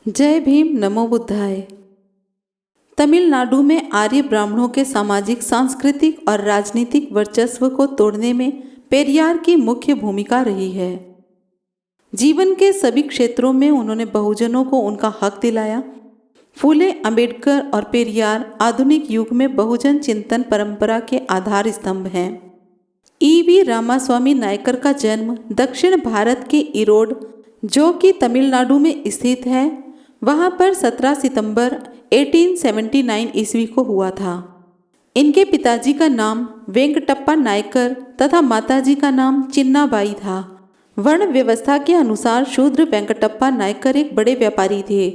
जय भीम नमो बुद्धाय। तमिलनाडु में आर्य ब्राह्मणों के सामाजिक, सांस्कृतिक और राजनीतिक वर्चस्व को तोड़ने में पेरियार की मुख्य भूमिका रही है। जीवन के सभी क्षेत्रों में उन्होंने बहुजनों को उनका हक दिलाया। फूले, अंबेडकर और पेरियार आधुनिक युग में बहुजन चिंतन परंपरा के आधार स्तंभ हैं। ईवी रामास्वामी नायकर का जन्म दक्षिण भारत के इरोड, जो कि तमिलनाडु में स्थित है, वहाँ पर 17 सितंबर 1879 ईस्वी को हुआ था। इनके पिताजी का नाम वेंकटप्पा नायकर तथा माताजी का नाम चिन्नाबाई था। वर्ण व्यवस्था के अनुसार शूद्र वेंकटप्पा नायकर एक बड़े व्यापारी थे।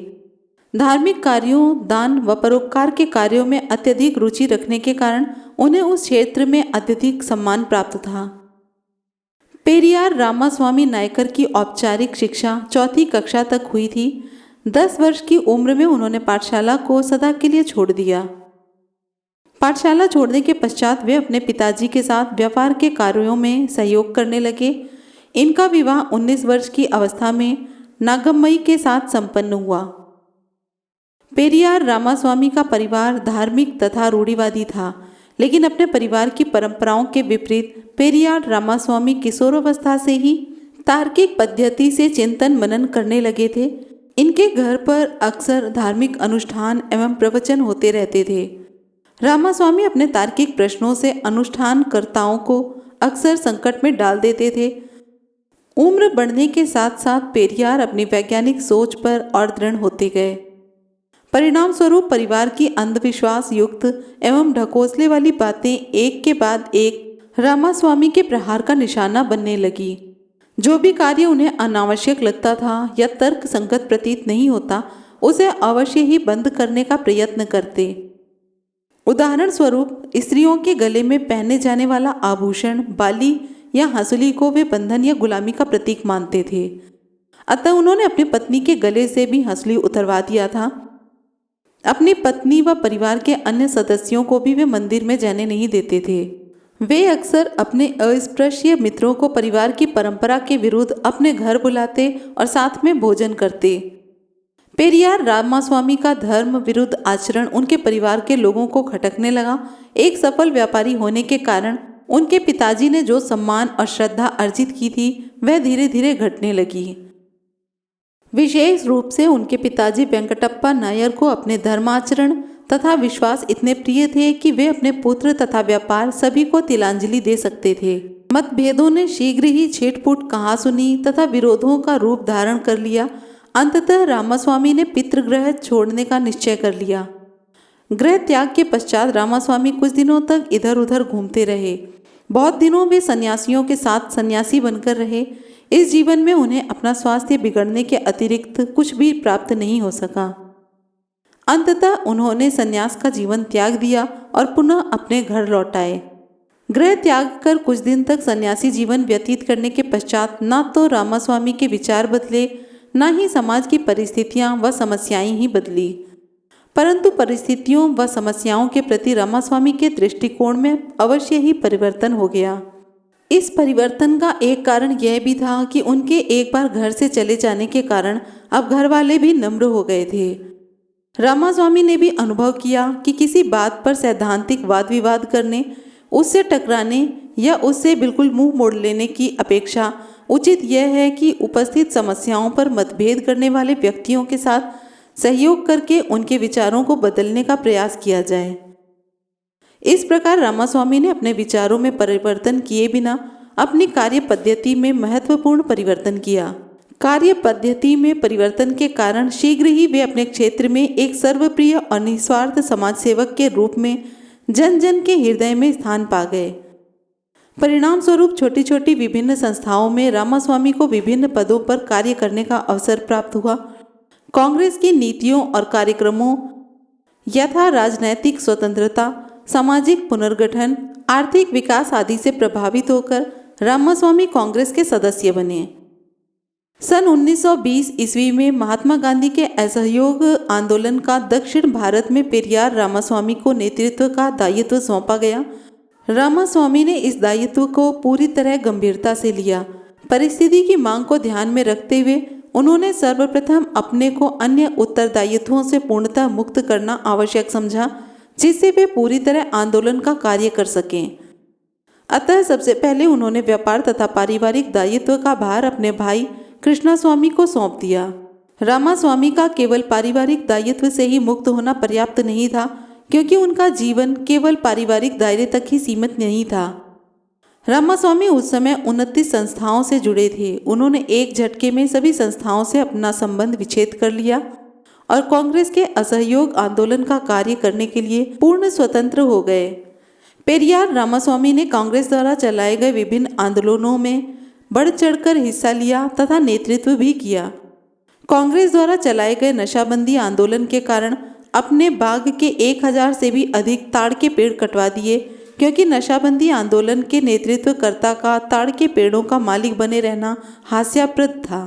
धार्मिक कार्यों, दान व परोपकार के कार्यों में अत्यधिक रुचि रखने के कारण उन्हें उस क्षेत्र में अत्यधिक सम्मान प्राप्त था। पेरियार रामास्वामी नायकर की औपचारिक शिक्षा चौथी कक्षा तक हुई थी। 10 वर्ष की उम्र में उन्होंने पाठशाला को सदा के लिए छोड़ दिया। पाठशाला छोड़ने के पश्चात वे अपने पिताजी के साथ व्यापार के कार्यों में सहयोग करने लगे। इनका विवाह 19 वर्ष की अवस्था में नागम्मई के साथ संपन्न हुआ। पेरियार रामास्वामी का परिवार धार्मिक तथा रूढ़िवादी था, लेकिन अपने परिवार की परंपराओं के विपरीत पेरियार रामास्वामी किशोरावस्था से ही तार्किक पद्धति से चिंतन मनन करने लगे थे। इनके घर पर अक्सर धार्मिक अनुष्ठान एवं प्रवचन होते रहते थे। रामास्वामी अपने तार्किक प्रश्नों से अनुष्ठानकर्ताओं को अक्सर संकट में डाल देते थे। उम्र बढ़ने के साथ साथ पेरियार अपनी वैज्ञानिक सोच पर और दृढ़ होते गए। परिणाम स्वरूप परिवार की अंधविश्वास युक्त एवं ढकोसले वाली बातें एक के बाद एक रामास्वामी के प्रहार का निशाना बनने लगी। जो भी कार्य उन्हें अनावश्यक लगता था या तर्क संगत प्रतीत नहीं होता, उसे अवश्य ही बंद करने का प्रयत्न करते। उदाहरण स्वरूप स्त्रियों के गले में पहने जाने वाला आभूषण, बाली या हंसुली को वे बंधन या गुलामी का प्रतीक मानते थे। अतः उन्होंने अपनी पत्नी के गले से भी हंसुली उतरवा दिया था। अपनी पत्नी व परिवार के अन्य सदस्यों को भी वे मंदिर में जाने नहीं देते थे। वे अक्सर अपने अस्पृश्य मित्रों को परिवार की परंपरा के विरुद्ध अपने घर बुलाते और साथ में भोजन करते। पेरियार रामास्वामी का धर्म विरुद्ध आचरण उनके परिवार के लोगों को खटकने लगा। एक सफल व्यापारी होने के कारण उनके पिताजी ने जो सम्मान और श्रद्धा अर्जित की थी, वह धीरे धीरे घटने लगी। विशेष रूप से उनके पिताजी वेंकटप्पा नायर को अपने धर्माचरण तथा विश्वास इतने प्रिय थे कि वे अपने पुत्र तथा व्यापार सभी को तिलांजलि दे सकते थे। मतभेदों ने शीघ्र ही छिटपुट कहासुनी तथा विरोधों का रूप धारण कर लिया। अंततः रामास्वामी ने पितृगृह छोड़ने का निश्चय कर लिया। गृह त्याग के पश्चात रामास्वामी कुछ दिनों तक इधर उधर घूमते रहे। बहुत दिनों वे सन्यासियों के साथ सन्यासी बनकर रहे। इस जीवन में उन्हें अपना स्वास्थ्य बिगड़ने के अतिरिक्त कुछ भी प्राप्त नहीं हो सका। अंततः उन्होंने सन्यास का जीवन त्याग दिया और पुनः अपने घर लौट आए। गृह त्याग कर कुछ दिन तक सन्यासी जीवन व्यतीत करने के पश्चात न तो रामास्वामी के विचार बदले, न ही समाज की परिस्थितियां व समस्याएं ही बदली, परंतु परिस्थितियों व समस्याओं के प्रति रामास्वामी के दृष्टिकोण में अवश्य ही परिवर्तन हो गया। इस परिवर्तन का एक कारण यह भी था कि उनके एक बार घर से चले जाने के कारण अब घर वाले भी नम्र हो गए थे। रामास्वामी ने भी अनुभव किया कि किसी बात पर सैद्धांतिक वाद विवाद करने, उससे टकराने या उससे बिल्कुल मुंह मोड़ लेने की अपेक्षा उचित यह है कि उपस्थित समस्याओं पर मतभेद करने वाले व्यक्तियों के साथ सहयोग करके उनके विचारों को बदलने का प्रयास किया जाए। इस प्रकार रामास्वामी ने अपने विचारों में परिवर्तन किए बिना अपनी कार्य पद्धति में महत्वपूर्ण परिवर्तन किया। कार्य पद्धति में परिवर्तन के कारण शीघ्र ही वे अपने क्षेत्र में एक सर्वप्रिय और निस्वार्थ समाज सेवक के रूप में जन जन के हृदय में स्थान पा गए। परिणाम स्वरूप छोटी छोटी विभिन्न संस्थाओं में रामास्वामी को विभिन्न पदों पर कार्य करने का अवसर प्राप्त हुआ। कांग्रेस की नीतियों और कार्यक्रमों यथा राजनैतिक स्वतंत्रता, सामाजिक पुनर्गठन, आर्थिक विकास आदि से प्रभावित होकर रामास्वामी कांग्रेस के सदस्य बने। सन 1920 ईस्वी में महात्मा गांधी के असहयोग आंदोलन का दक्षिण भारत में पेरियार रामास्वामी को नेतृत्व का दायित्व सौंपा गया। रामास्वामी ने इस दायित्व को पूरी तरह गंभीरता से लिया। परिस्थिति की मांग को ध्यान में रखते हुए उन्होंने सर्वप्रथम अपने को अन्य उत्तरदायित्वों से पूर्णतः मुक्त करना आवश्यक समझा, जिससे वे पूरी तरह आंदोलन का कार्य कर सकें। अतः सबसे पहले उन्होंने व्यापार तथा पारिवारिक दायित्व का भार अपने भाई कृष्णास्वामी को सौंप दिया। रामास्वामी का केवल पारिवारिक दायित्व से ही मुक्त होना पर्याप्त नहीं था, क्योंकि उनका जीवन केवल पारिवारिक दायरे तक ही सीमित नहीं था। रामास्वामी उस समय 29 संस्थाओं से जुड़े थे। उन्होंने एक झटके में सभी संस्थाओं से अपना संबंध विच्छेद कर लिया और कांग्रेस के असहयोग आंदोलन का कार्य करने के लिए पूर्ण स्वतंत्र हो गए। पेरियार रामास्वामी ने कांग्रेस द्वारा चलाए गए विभिन्न आंदोलनों में बढ़ चढ़कर हिस्सा लिया तथा नेतृत्व भी किया। कांग्रेस द्वारा चलाए गए नशाबंदी आंदोलन के कारण अपने बाग के 1000 से भी अधिक ताड़ के पेड़ कटवा दिए, क्योंकि नशाबंदी आंदोलन के नेतृत्वकर्ता का ताड़ के पेड़ों का मालिक बने रहना हास्यास्पद था।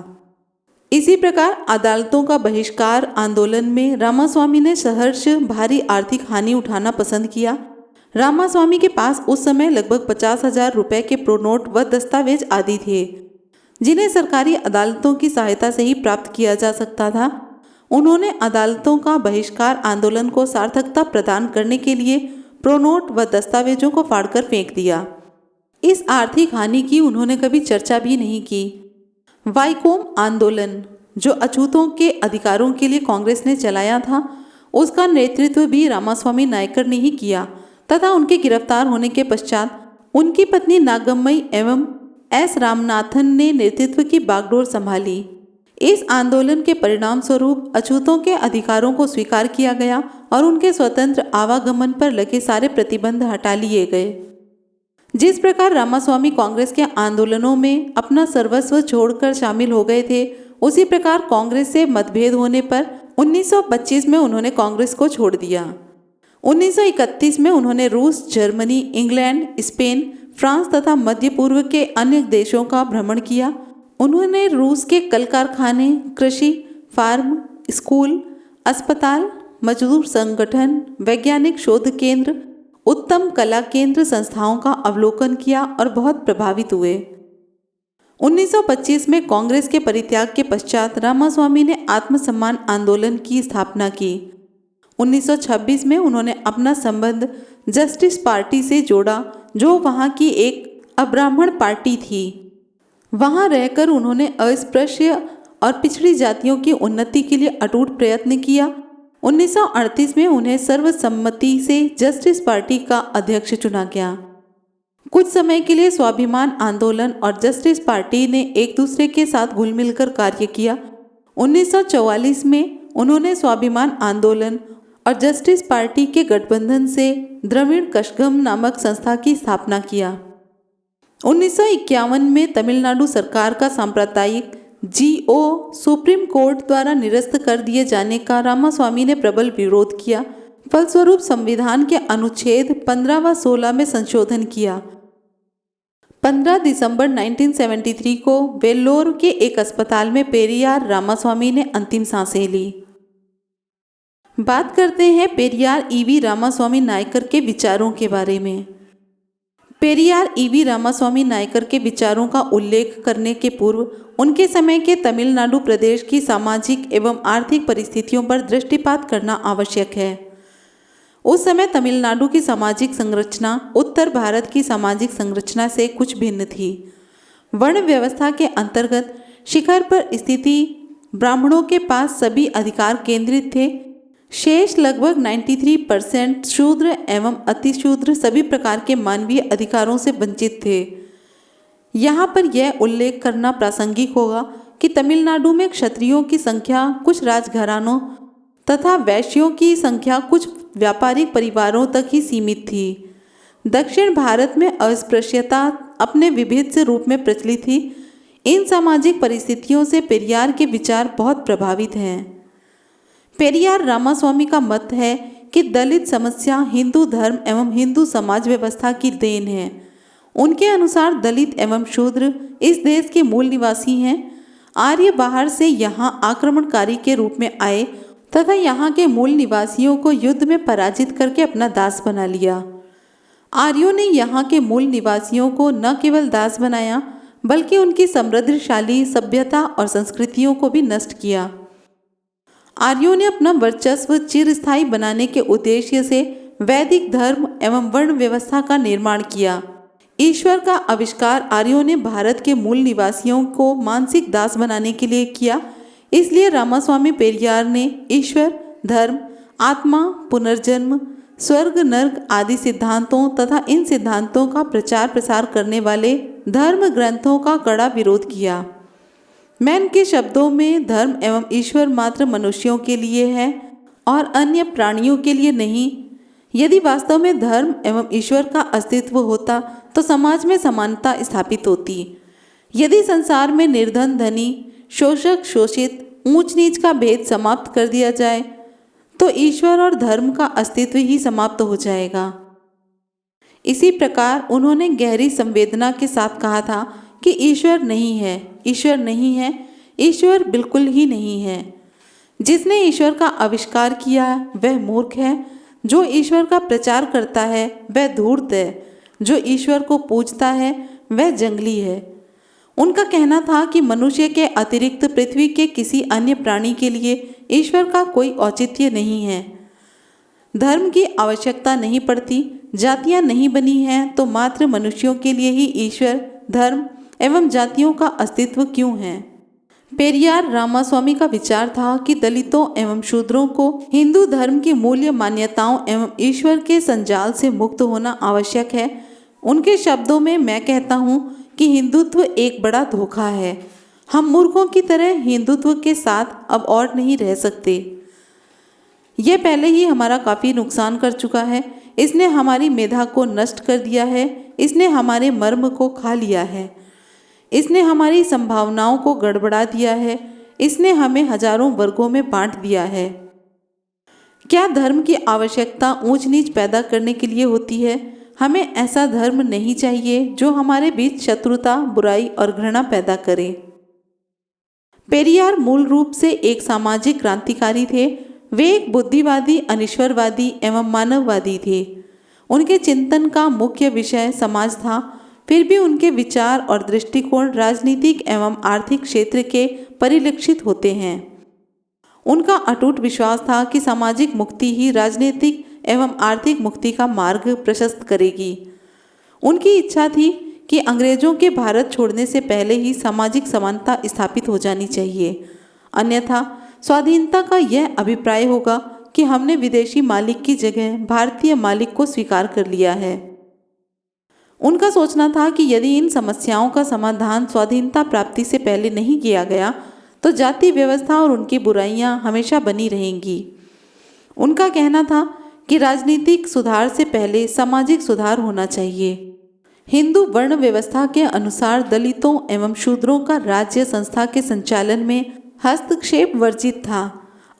इसी प्रकार अदालतों का बहिष्कार आंदोलन में रामास्वामी ने सहर्ष भारी आर्थिक हानि उठाना पसंद किया। रामास्वामी के पास उस समय लगभग 50,000 रुपये के प्रोनोट व दस्तावेज आदि थे, जिन्हें सरकारी अदालतों की सहायता से ही प्राप्त किया जा सकता था। उन्होंने अदालतों का बहिष्कार आंदोलन को सार्थकता प्रदान करने के लिए प्रोनोट व दस्तावेजों को फाड़कर फेंक दिया। इस आर्थिक हानि की उन्होंने कभी चर्चा भी नहीं की। वाईकोम आंदोलन, जो अछूतों के अधिकारों के लिए कांग्रेस ने चलाया था, उसका नेतृत्व भी रामास्वामी नायकर ने ही किया तथा उनके गिरफ्तार होने के पश्चात उनकी पत्नी नागम्मई एवं एस रामनाथन ने नेतृत्व की बागडोर संभाली। इस आंदोलन के परिणाम स्वरूप अछूतों के अधिकारों को स्वीकार किया गया और उनके स्वतंत्र आवागमन पर लगे सारे प्रतिबंध हटा लिए गए। जिस प्रकार रामास्वामी कांग्रेस के आंदोलनों में अपना सर्वस्व छोड़कर शामिल हो गए थे, उसी प्रकार कांग्रेस से मतभेद होने पर 1925 में उन्होंने कांग्रेस को छोड़ दिया। 1931 में उन्होंने रूस, जर्मनी, इंग्लैंड, स्पेन, फ्रांस तथा मध्य पूर्व के अन्य देशों का भ्रमण किया। उन्होंने रूस के कल कारखाने, कृषि, फार्म, स्कूल, अस्पताल, मजदूर संगठन, वैज्ञानिक शोध केंद्र, उत्तम कला केंद्र संस्थाओं का अवलोकन किया और बहुत प्रभावित हुए। 1925 में कांग्रेस के परित्याग के पश्चात रामास्वामी ने आत्मसम्मान आंदोलन की स्थापना की। 1926 में उन्होंने अपना संबंध जस्टिस पार्टी से जोड़ा, जो वहाँ की एक अब्राह्मण पार्टी थी। वहाँ रहकर उन्होंने अस्पृश्य और पिछड़ी जातियों की उन्नति के लिए अटूट प्रयत्न किया। 1938 में उन्हें सर्वसम्मति से जस्टिस पार्टी का अध्यक्ष चुना गया। कुछ समय के लिए स्वाभिमान आंदोलन और जस्टिस पार्टी ने एक दूसरे के साथ घुल मिलकर कार्य किया। 1944 में उन्होंने स्वाभिमान आंदोलन और जस्टिस पार्टी के गठबंधन से द्रविड़ कशगम नामक संस्था की स्थापना किया। 1951 में तमिलनाडु सरकार का सांप्रदायिक GO सुप्रीम कोर्ट द्वारा निरस्त कर दिए जाने का रामास्वामी ने प्रबल विरोध किया। फलस्वरूप संविधान के अनुच्छेद 15 व 16 में संशोधन किया। 15 दिसंबर 1973 को वेल्लोर के एक अस्पताल में पेरियार रामास्वामी ने अंतिम सांसें ली। बात करते हैं पेरियार EV रामास्वामी नायकर के विचारों के बारे में। पेरियार EV रामास्वामी नायकर के विचारों का उल्लेख करने के पूर्व उनके समय के तमिलनाडु प्रदेश की सामाजिक एवं आर्थिक परिस्थितियों पर दृष्टिपात करना आवश्यक है। उस समय तमिलनाडु की सामाजिक संरचना उत्तर भारत की सामाजिक संरचना से कुछ भिन्न थी। वर्ण व्यवस्था के अंतर्गत शिखर पर स्थिति ब्राह्मणों के पास सभी अधिकार केंद्रित थे। शेष लगभग 93% शूद्र एवं अतिशूद्र सभी प्रकार के मानवीय अधिकारों से वंचित थे। यहाँ पर यह उल्लेख करना प्रासंगिक होगा कि तमिलनाडु में क्षत्रियों की संख्या कुछ राजघरानों तथा वैश्यों की संख्या कुछ व्यापारिक परिवारों तक ही सीमित थी। दक्षिण भारत में अस्पृश्यता अपने विभिन्न रूप में प्रचलित थी। इन सामाजिक परिस्थितियों से पेरियार के विचार बहुत प्रभावित हैं। पेरियार रामास्वामी का मत है कि दलित समस्या हिंदू धर्म एवं हिंदू समाज व्यवस्था की देन है। उनके अनुसार दलित एवं शूद्र इस देश के मूल निवासी हैं। आर्य बाहर से यहाँ आक्रमणकारी के रूप में आए तथा यहाँ के मूल निवासियों को युद्ध में पराजित करके अपना दास बना लिया। आर्यों ने यहाँ के मूल निवासियों को न केवल दास बनाया बल्कि उनकी समृद्धशाली सभ्यता और संस्कृतियों को भी नष्ट किया। आर्यों ने अपना वर्चस्व चिरस्थायी बनाने के उद्देश्य से वैदिक धर्म एवं वर्ण व्यवस्था का निर्माण किया। ईश्वर का आविष्कार आर्यों ने भारत के मूल निवासियों को मानसिक दास बनाने के लिए किया। इसलिए रामास्वामी पेरियार ने ईश्वर, धर्म, आत्मा, पुनर्जन्म, स्वर्ग, नर्क आदि सिद्धांतों तथा इन सिद्धांतों का प्रचार प्रसार करने वाले धर्म ग्रंथों का कड़ा विरोध किया। मैन के शब्दों में धर्म एवं ईश्वर मात्र मनुष्यों के लिए है और अन्य प्राणियों के लिए नहीं। यदि वास्तव में धर्म एवं ईश्वर का अस्तित्व होता तो समाज में समानता स्थापित होती। यदि संसार में निर्धन धनी, शोषक शोषित, ऊंच नीच का भेद समाप्त कर दिया जाए तो ईश्वर और धर्म का अस्तित्व ही समाप्त हो जाएगा। इसी प्रकार उन्होंने गहरी संवेदना के साथ कहा था कि ईश्वर नहीं है, ईश्वर नहीं है, ईश्वर बिल्कुल ही नहीं है। जिसने ईश्वर का आविष्कार किया वह मूर्ख है, जो ईश्वर का प्रचार करता है वह धूर्त है, जो ईश्वर को पूजता है वह जंगली है। उनका कहना था कि मनुष्य के अतिरिक्त पृथ्वी के किसी अन्य प्राणी के लिए ईश्वर का कोई औचित्य नहीं है। धर्म की आवश्यकता नहीं पड़ती, जातियां नहीं बनी हैं तो मात्र मनुष्यों के लिए ही ईश्वर, धर्म एवं जातियों का अस्तित्व क्यों है। पेरियार रामास्वामी का विचार था कि दलितों एवं शूद्रों को हिंदू धर्म की मूल्य मान्यताओं एवं ईश्वर के संजाल से मुक्त होना आवश्यक है। उनके शब्दों में मैं कहता हूँ कि हिंदुत्व एक बड़ा धोखा है। हम मूर्खों की तरह हिंदुत्व के साथ अब और नहीं रह सकते। यह पहले ही हमारा काफ़ी नुकसान कर चुका है। इसने हमारी मेधा को नष्ट कर दिया है, इसने हमारे मर्म को खा लिया है, इसने हमारी संभावनाओं को गड़बड़ा दिया है, इसने हमें हजारों वर्गों में बांट दिया है। क्या धर्म की आवश्यकता ऊंच नीच पैदा करने के लिए होती है? हमें ऐसा धर्म नहीं चाहिए जो हमारे बीच शत्रुता, बुराई और घृणा पैदा करे। पेरियार मूल रूप से एक सामाजिक क्रांतिकारी थे। वे एक बुद्धिवादी, अनीश्वरवादी एवं मानववादी थे। उनके चिंतन का मुख्य विषय समाज था। फिर भी उनके विचार और दृष्टिकोण राजनीतिक एवं आर्थिक क्षेत्र के परिलक्षित होते हैं। उनका अटूट विश्वास था कि सामाजिक मुक्ति ही राजनीतिक एवं आर्थिक मुक्ति का मार्ग प्रशस्त करेगी। उनकी इच्छा थी कि अंग्रेजों के भारत छोड़ने से पहले ही सामाजिक समानता स्थापित हो जानी चाहिए, अन्यथा स्वाधीनता का यह अभिप्राय होगा कि हमने विदेशी मालिक की जगह भारतीय मालिक को स्वीकार कर लिया है। उनका सोचना था कि यदि इन समस्याओं का समाधान स्वाधीनता प्राप्ति से पहले नहीं किया गया तो जाति व्यवस्था और उनकी बुराइयां हमेशा बनी रहेंगी। उनका कहना था कि राजनीतिक सुधार से पहले सामाजिक सुधार होना चाहिए। हिंदू वर्ण व्यवस्था के अनुसार दलितों एवं शूद्रों का राज्य संस्था के संचालन में हस्तक्षेप वर्जित था।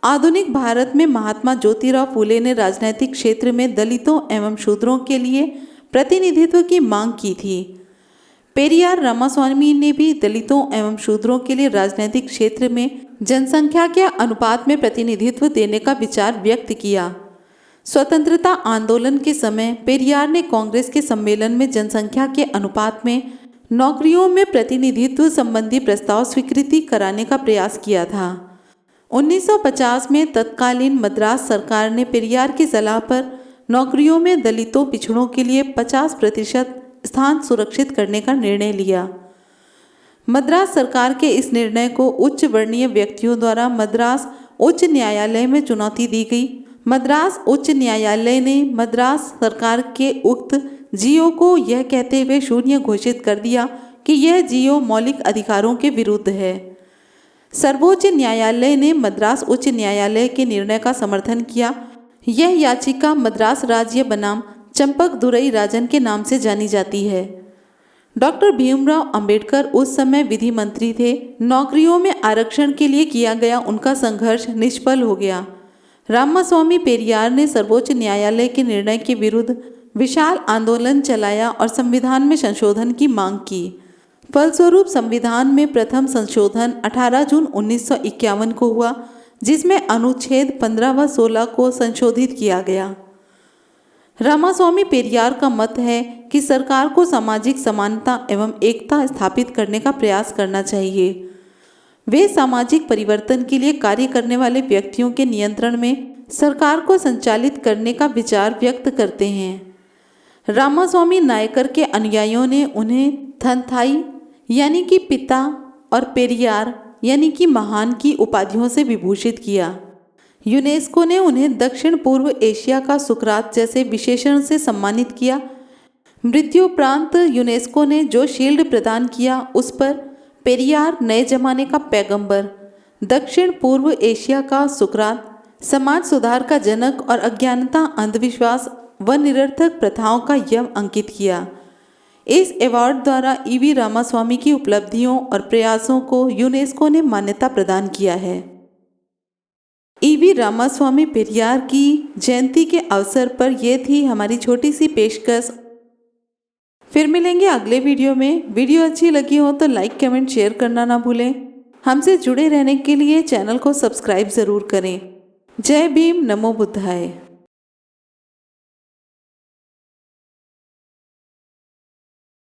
आधुनिक भारत में महात्मा ज्योतिराव फूले ने राजनीतिक क्षेत्र में दलितों एवं शूद्रों के लिए प्रतिनिधित्व की मांग की थी। पेरियार रामास्वामी ने भी दलितों एवं शूद्रों के लिए राजनीतिक क्षेत्र में जनसंख्या के अनुपात में प्रतिनिधित्व देने का विचार व्यक्त किया। स्वतंत्रता आंदोलन के समय पेरियार ने कांग्रेस के सम्मेलन में जनसंख्या के अनुपात में नौकरियों में प्रतिनिधित्व संबंधी प्रस्ताव स्वीकृति कराने का प्रयास किया था। 1950 में तत्कालीन मद्रास सरकार ने पेरियार की सलाह पर नौकरियों में दलितों पिछड़ों के लिए 50% स्थान सुरक्षित करने का निर्णय लिया। मद्रास सरकार के इस निर्णय को उच्च वर्णीय व्यक्तियों द्वारा मद्रास उच्च न्यायालय में चुनौती दी गई। मद्रास उच्च न्यायालय ने मद्रास सरकार के उक्त जियो को यह कहते हुए शून्य घोषित कर दिया कि यह जियो मौलिक अधिकारों के विरुद्ध है। सर्वोच्च न्यायालय ने मद्रास उच्च न्यायालय के निर्णय का समर्थन किया। यह याचिका मद्रास राज्य बनाम चंपक दुरई राजन के नाम से जानी जाती है। डॉक्टर भीमराव अंबेडकर उस समय विधि मंत्री थे। नौकरियों में आरक्षण के लिए किया गया उनका संघर्ष निष्फल हो गया। रामास्वामी पेरियार ने सर्वोच्च न्यायालय के निर्णय के विरुद्ध विशाल आंदोलन चलाया और संविधान में संशोधन की मांग की। फलस्वरूप संविधान में प्रथम संशोधन 18 जून 1951 को हुआ, जिसमें अनुच्छेद 15 व 16 को संशोधित किया गया। रामास्वामी पेरियार का मत है कि सरकार को सामाजिक समानता एवं एकता स्थापित करने का प्रयास करना चाहिए। वे सामाजिक परिवर्तन के लिए कार्य करने वाले व्यक्तियों के नियंत्रण में सरकार को संचालित करने का विचार व्यक्त करते हैं। रामास्वामी नायकर के अनुयायियों ने उन्हें थनथाई यानी कि पिता और पेरियार यानी कि महान की उपाधियों से विभूषित किया। यूनेस्को ने उन्हें दक्षिण पूर्व एशिया का सुकरात जैसे विशेषण से सम्मानित किया। मृत्युपरांत यूनेस्को ने जो शील्ड प्रदान किया उस पर पेरियार नए जमाने का पैगंबर, दक्षिण पूर्व एशिया का सुकरात, समाज सुधार का जनक और अज्ञानता, अंधविश्वास व निरर्थक प्रथाओं का यम अंकित किया। इस अवार्ड द्वारा ईवी रामास्वामी की उपलब्धियों और प्रयासों को यूनेस्को ने मान्यता प्रदान किया है। ईवी रामास्वामी पेरियार की जयंती के अवसर पर यह थी हमारी छोटी सी पेशकश। फिर मिलेंगे अगले वीडियो में। वीडियो अच्छी लगी हो तो लाइक, कमेंट, शेयर करना ना भूलें। हमसे जुड़े रहने के लिए चैनल को सब्सक्राइब ज़रूर करें। जय भीम, नमो बुद्धाय।